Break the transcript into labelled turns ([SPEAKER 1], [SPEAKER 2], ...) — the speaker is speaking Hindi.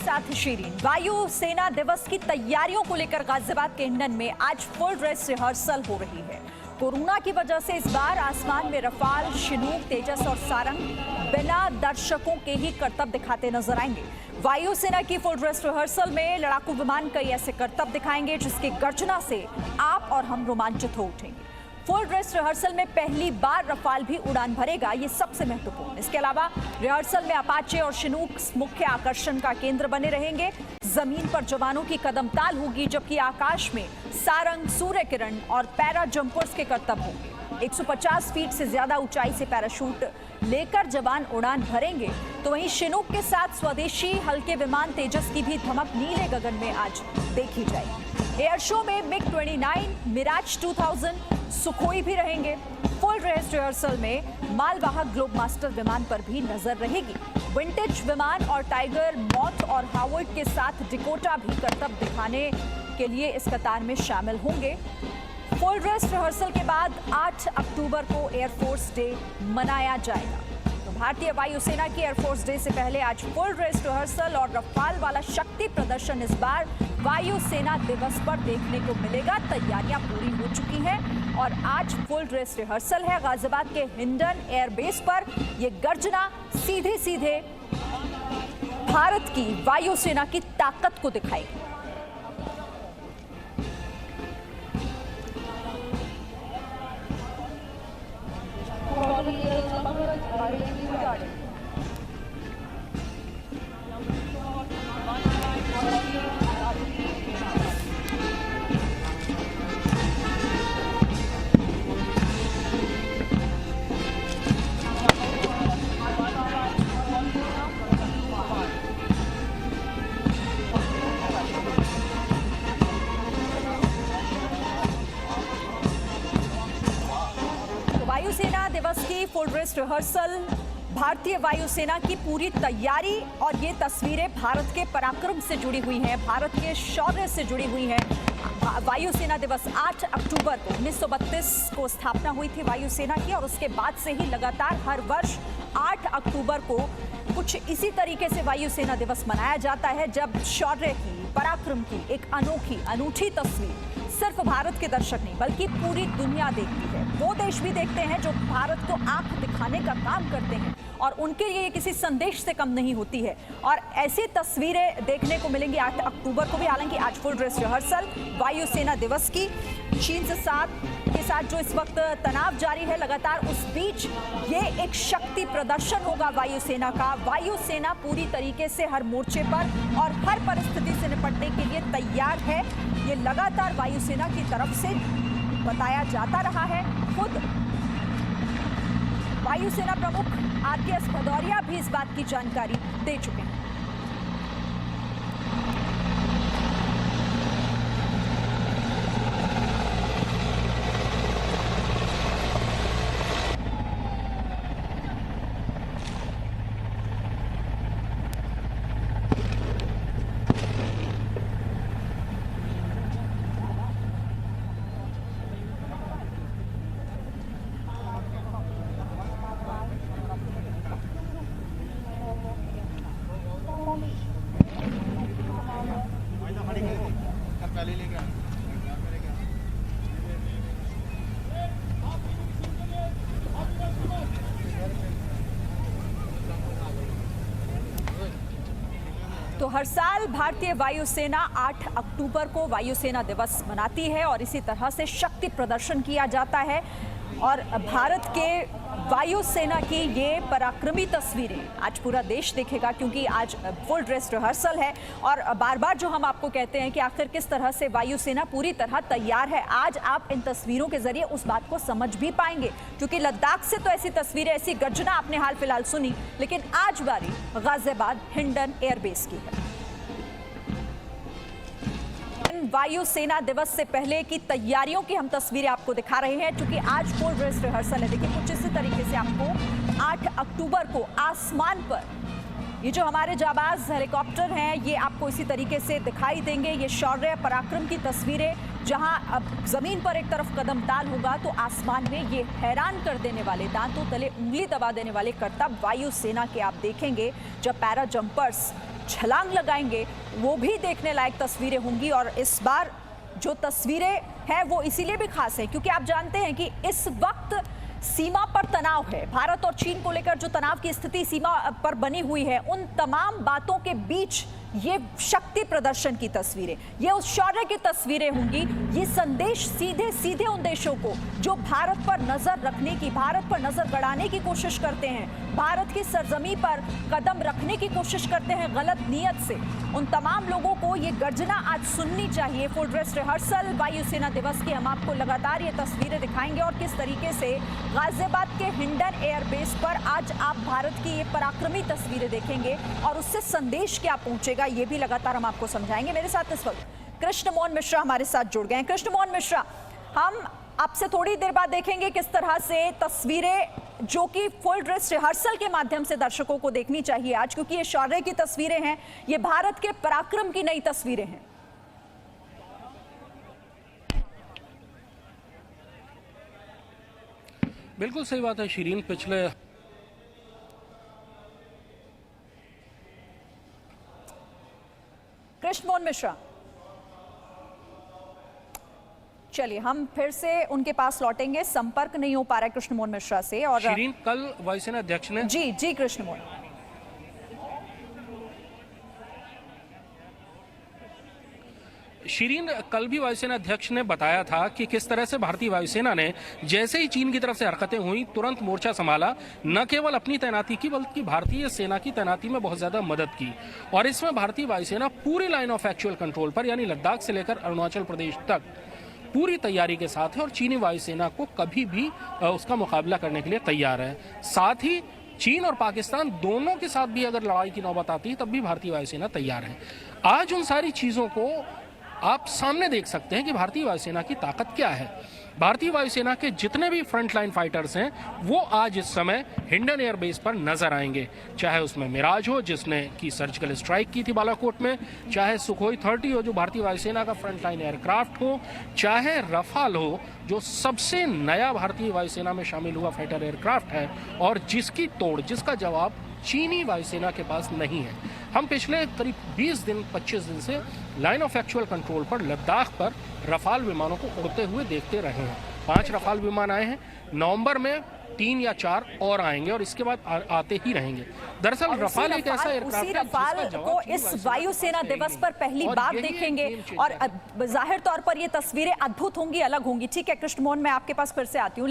[SPEAKER 1] साथ शीरीन। वायु सेना दिवस की तैयारियों को लेकर गाजियाबाद के हिंडन में आज फुल ड्रेस रिहर्सल हो रही है। कोरोना की वजह से इस बार आसमान में रफाल, शिनूक, तेजस और सारंग बिना दर्शकों के ही करतब दिखाते नजर आएंगे। वायुसेना की फुल ड्रेस रिहर्सल में लड़ाकू विमान कई ऐसे करतब दिखाएंगे जिसकी गर्जना से आप और हम रोमांचित हो उठेंगे। फुल ड्रेस रिहर्सल में पहली बार रफाल भी उड़ान भरेगा, ये सबसे महत्वपूर्ण। इसके अलावा रिहर्सल में अपाचे और शिनूक मुख्य आकर्षण का केंद्र बने रहेंगे। जमीन पर जवानों की कदमताल होगी, जबकि आकाश में सारंग, सूर्य किरण और पैरा जंपर्स के करतब होंगे। 150 फीट से ज्यादा ऊंचाई से पैराशूट लेकर जवान उड़ान भरेंगे, तो वहीं शिनूक के साथ स्वदेशी हल्के विमान तेजस की भी धमक नीले गगन में आज देखी जाएगी। एयर शो में MiG-29, मिराज 2000, सुखोई भी रहेंगे। फुल ड्रेस रिहर्सल में मालवाहक ग्लोबमास्टर विमान पर भी नजर रहेगी। विंटेज विमान और टाइगर, मॉथ और हावर्ड के साथ डिकोटा भी करतब दिखाने के लिए इस कतार में शामिल होंगे। फुल ड्रेस रिहर्सल के बाद 8 अक्टूबर को एयरफोर्स डे मनाया जाएगा। तो भारतीय वायुसेना की एयरफोर्स डे से पहले आज फुल ड्रेस रिहर्सल और रफाल वाला शक्ति प्रदर्शन इस बार वायुसेना दिवस पर देखने को मिलेगा। तैयारियां पूरी हो चुकी हैं और आज फुल ड्रेस रिहर्सल है गाजियाबाद के हिंडन एयरबेस पर। यह गर्जना सीधे सीधे भारत की वायुसेना की ताकत को दिखाएगी। वायुसेना दिवस की फुल ड्रेस रिहर्सल, भारतीय वायुसेना की पूरी तैयारी और ये तस्वीरें भारत के पराक्रम से जुड़ी हुई हैं, भारत के शौर्य से जुड़ी हुई हैं। वायुसेना दिवस 8 अक्टूबर को 1932 को स्थापना हुई थी वायुसेना की, और उसके बाद से ही लगातार हर वर्ष 8 अक्टूबर को कुछ इसी तरीके से वायुसेना दिवस मनाया जाता है, जब शौर्य की, पराक्रम की एक अनूठी तस्वीर सिर्फ भारत के दर्शक नहीं बल्कि पूरी दुनिया देखती है। वो देश भी देखते हैं जो भारत को आंख दिखाने का काम करते हैं, और उनके लिए ये किसी संदेश से कम नहीं होती है। और ऐसी तस्वीरें देखने को मिलेंगी 8 अक्टूबर को भी। हालांकि आज फुल ड्रेस रिहर्सल वायुसेना दिवस की, चीन से के साथ जो इस वक्त तनाव जारी है लगातार, उस बीच ये एक शक्ति प्रदर्शन होगा वायुसेना का। वायुसेना पूरी तरीके से हर मोर्चे पर और हर परिस्थिति से निपटने के लिए तैयार है। ये लगातार वायुसेना की तरफ से बताया जाता रहा है। खुद वायुसेना प्रमुख RKS भदौरिया भी इस बात की जानकारी दे चुके हैं। तो हर साल भारतीय वायुसेना 8 अक्टूबर को वायुसेना दिवस मनाती है और इसी तरह से शक्ति प्रदर्शन किया जाता है। और भारत के वायुसेना की ये पराक्रमी तस्वीरें आज पूरा देश देखेगा, क्योंकि आज फुल ड्रेस रिहर्सल है। और बार बार जो हम आपको कहते हैं कि आखिर किस तरह से वायुसेना पूरी तरह तैयार है, आज आप इन तस्वीरों के जरिए उस बात को समझ भी पाएंगे। क्योंकि लद्दाख से तो ऐसी तस्वीरें, ऐसी गर्जना आपने हाल फिलहाल सुनी, लेकिन आज बारी गाजियाबाद हिंडन एयरबेस की है। वायुसेना दिवस से पहले की तैयारियों की हम तस्वीरें आपको दिखा रहे हैं, क्योंकि आज फुल ड्रेस रिहर्सल है। देखिए कुछ इसी तरीके से आपको 8 अक्टूबर को आसमान पर ये जो हमारे जाबाज हेलीकॉप्टर हैं, ये आपको इसी तरीके से दिखाई देंगे। ये शौर्य पराक्रम की तस्वीरें, जहां अब जमीन पर एक तरफ कदम ताल होगा तो आसमान में ये हैरान कर देने वाले, दांतों तले उंगली दबा देने वाले करतब वायुसेना के आप देखेंगे, जब पैरा जंपर्स छलांग लगाएंगे वो भी देखने लायक तस्वीरें होंगी। और इस बार जो तस्वीरें हैं वो इसीलिए भी खास है क्योंकि आप जानते हैं कि इस वक्त सीमा पर तनाव है। भारत और चीन को लेकर जो तनाव की स्थिति सीमा पर बनी हुई है, उन तमाम बातों के बीच ये शक्ति प्रदर्शन की तस्वीरें, ये उस शौर्य की तस्वीरें होंगी। ये संदेश सीधे सीधे उन देशों को जो भारत पर नजर रखने की, भारत पर नजर गड़ाने की कोशिश करते हैं, भारत की सरजमी पर कदम रखने की कोशिश करते हैं गलत नीयत से, उन तमाम लोगों को ये गर्जना आज सुननी चाहिए। फुल ड्रेस रिहर्सल वायुसेना दिवस की हम आपको लगातार ये तस्वीरें दिखाएंगे और किस तरीके से गाजियाबाद के हिंडन एयरबेस पर आज आप भारत की ये पराक्रमी तस्वीरें देखेंगे और उससे संदेश क्या पहुंचेगा ये भी लगातार हम आपको समझाएंगे। मेरे साथ इस वक्त कृष्ण मोहन मिश्रा हमारे साथ जुड़ गए हैं। कृष्ण मोहन मिश्रा, हम आपसे थोड़ी देर बाद देखेंगे किस तरह से तस्वीरें जो कि फुल ड्रेस रिहर्सल के माध्यम से दर्शकों को देखनी चाहिए आज, क्योंकि ये शौर्य की तस्वीरें हैं, ये भारत के पराक्रम की नई तस्वीरें हैं।
[SPEAKER 2] बिल्कुल सही बात है शिरीन। पिछले
[SPEAKER 1] कृष्ण मोहन मिश्रा, चलिए हम फिर से उनके पास लौटेंगे, संपर्क नहीं हो पा रहा है कृष्ण मोहन मिश्रा से। और
[SPEAKER 2] शिरीन, कल वायुसेना अध्यक्ष ने
[SPEAKER 1] जी कृष्ण मोहन,
[SPEAKER 2] शिरीन, कल भी वायुसेना अध्यक्ष ने बताया था कि किस तरह से भारतीय वायुसेना ने जैसे ही चीन की तरफ से हरकतें हुई तुरंत मोर्चा संभाला, न केवल अपनी तैनाती की बल्कि भारतीय सेना की तैनाती में बहुत ज्यादा मदद की। और इसमें भारतीय वायुसेना पूरी लाइन ऑफ एक्चुअल कंट्रोल पर यानी लद्दाख से लेकर अरुणाचल प्रदेश तक पूरी तैयारी के साथ है और चीनी वायुसेना को कभी भी उसका मुकाबला करने के लिए तैयार है। साथ ही चीन और पाकिस्तान दोनों के साथ भी अगर लड़ाई की नौबत आती है तब भी भारतीय वायुसेना तैयार है। आज उन सारी चीजों को आप सामने देख सकते हैं कि भारतीय वायुसेना की ताकत क्या है। भारतीय वायुसेना के जितने भी फ्रंटलाइन फाइटर्स हैं वो आज इस समय हिंडन एयरबेस पर नजर आएंगे, चाहे उसमें मिराज हो जिसने की सर्जिकल स्ट्राइक की थी बालाकोट में, चाहे सुखोई 30 हो जो भारतीय वायुसेना का फ्रंटलाइन एयरक्राफ्ट हो, चाहे रफाल हो जो सबसे नया भारतीय वायुसेना में शामिल हुआ फाइटर एयरक्राफ्ट है और जिसकी तोड़, जिसका जवाब चीनी वायुसेना के पास नहीं है। हम पिछले करीब 20 दिन 25 दिन से लाइन ऑफ एक्चुअल कंट्रोल पर लद्दाख पर रफाल विमानों को उड़ते हुए देखते रहे हैं। 5 रफाल विमान आए हैं, नवंबर में 3 या 4 और आएंगे और इसके बाद आते ही रहेंगे। दरअसल रफाल एक ऐसा एयरक्राफ्ट है
[SPEAKER 1] रफाल को इस वायुसेना दिवस पर पहली बार देखेंगे और जाहिर तौर पर ये तस्वीरें अद्भुत होंगी, अलग होंगी। ठीक है कृष्ण मोहन, मैं आपके पास फिर से आती हूँ।